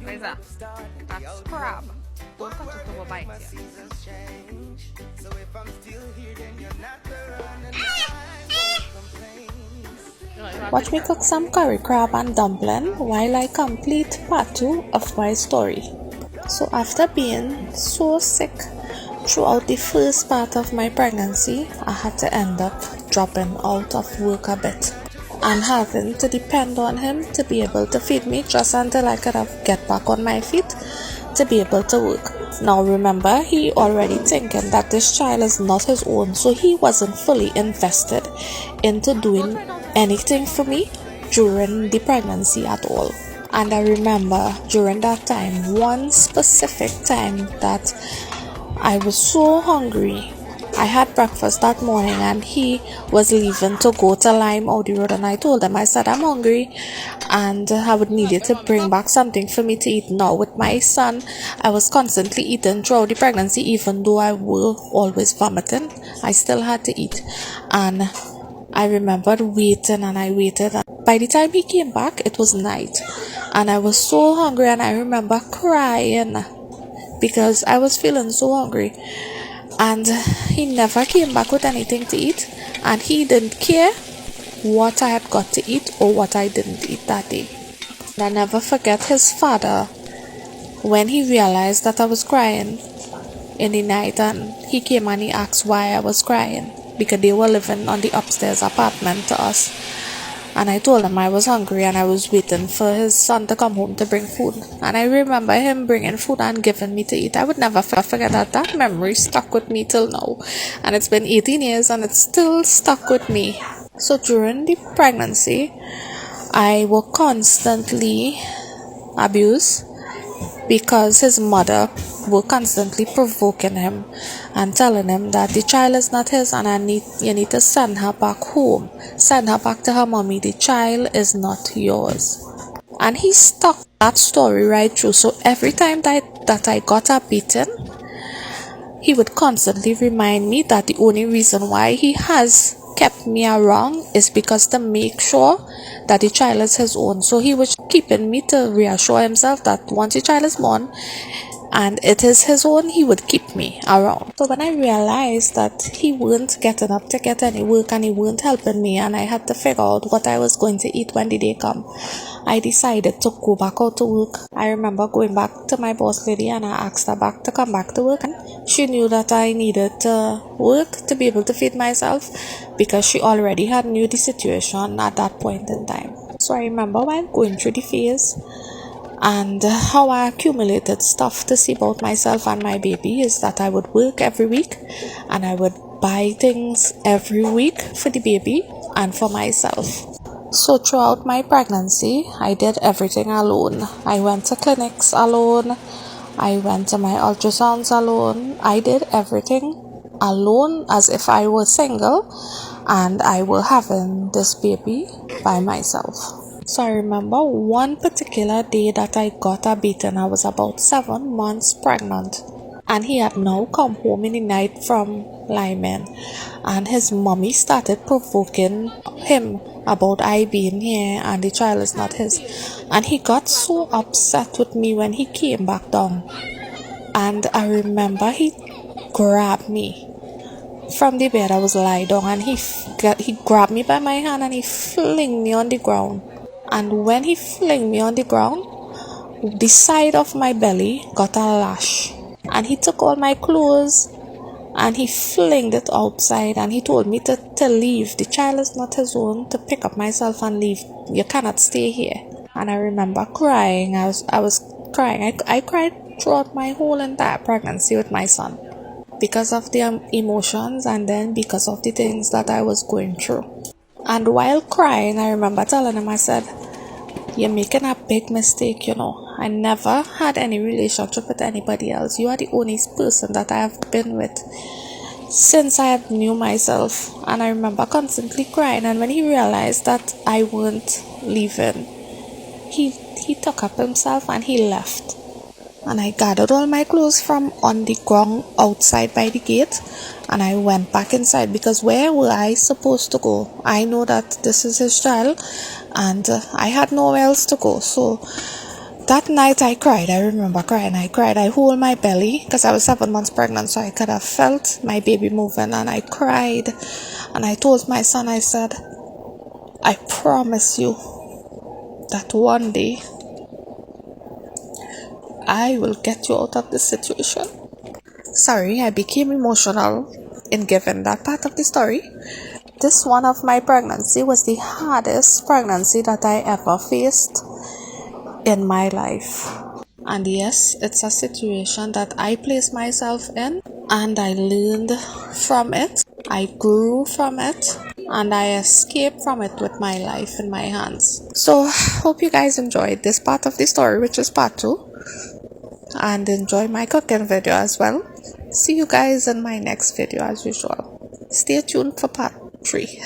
What is that? That's crab. Don't cut it over bite here. No, you want to Watch me cook some curry crab and dumpling while I complete part 2 of my story. So after being so sick throughout the first part of my pregnancy, I had to end up dropping out of work a bit and having to depend on him to be able to feed me just until I could get back on my feet to be able to work. Now remember, he already thinking that this child is not his own, so he wasn't fully invested into doing anything for me during the pregnancy at all. And I remember during that time, one specific time that I was so hungry. I had breakfast that morning and he was leaving to go to Lime Audi Road, and I told him, I said I'm hungry and I would need you to bring back something for me to eat. Now with my son, I was constantly eating throughout the pregnancy. Even though I was always vomiting, I still had to eat. And I remembered waiting and I waited. By the time he came back, it was night and I was so hungry, and I remember crying because I was feeling so hungry. And he never came back with anything to eat, and he didn't care what I had got to eat or what I didn't eat that day. And I never forget his father when he realized that I was crying in the night, and he came and he asked why I was crying, because they were living on the upstairs apartment to us. And I told him I was hungry and I was waiting for his son to come home to bring food. And I remember him bringing food and giving me to eat. I would never forget that. That memory stuck with me till now. And it's been 18 years and it's still stuck with me. So during the pregnancy, I was constantly abused because his mother were constantly provoking him and telling him that the child is not his and you need to send her back home. Send her back to her mommy. The child is not yours. And he stuck that story right through. So every time that I got a beating, he would constantly remind me that the only reason why he has kept me around is because to make sure that the child is his own. So he was keeping me to reassure himself that once the child is born and it is his own, he would keep me around. So when I realized that he weren't getting up to get any work and he weren't helping me, and I had to figure out what I was going to eat when the day come, I decided to go back out to work. I remember going back to my boss lady and I asked her to come back to work, and she knew that I needed to work to be able to feed myself because she already had knew the situation at that point in time. So I remember while going through the phase and how I accumulated stuff to see about myself and my baby is that I would work every week and I would buy things every week for the baby and for myself. So throughout my pregnancy, I did everything alone. I went to clinics alone. I went to my ultrasounds alone. I did everything alone as if I was single and I were having this baby by myself. So I remember one particular day that I got a beating. I was about 7 months pregnant, and he had now come home in the night from Lyman, and his mommy started provoking him about I being here and the child is not his, and he got so upset with me when he came back down. And I remember he grabbed me from the bed. I was lying down and he grabbed me by my hand and he flinged me on the ground. And when he flinged me on the ground, the side of my belly got a lash. And he took all my clothes and he flinged it outside and he told me to leave. The child is not his own, to pick up myself and leave. You cannot stay here. And I remember crying. I was crying. I cried throughout my whole entire pregnancy with my son because of the emotions and then because of the things that I was going through. And while crying, I remember telling him, I said, you're making a big mistake, I never had any relationship with anybody else. You are the only person that I have been with since I have knew myself. And I remember constantly crying. And when he realized that I weren't leaving, he took up himself and he left. And I gathered all my clothes from on the ground outside by the gate and I went back inside, because where were I supposed to go? I know that this is his child and I had nowhere else to go. So That night I cried. I remember crying. I cried. I hold my belly because I was 7 months pregnant, so I could have felt my baby moving, and I cried. And I told my son, I said, I promise you that one day I will get you out of this situation. Sorry, I became emotional in giving that part of the story. This one of my pregnancy was the hardest pregnancy that I ever faced in my life. And yes, it's a situation that I placed myself in, and I learned from it. I grew from it, and I escaped from it with my life in my hands. So, hope you guys enjoyed this part of the story, which is part 2, and enjoy my cooking video as well. See you guys in my next video as usual. Stay tuned for part 3.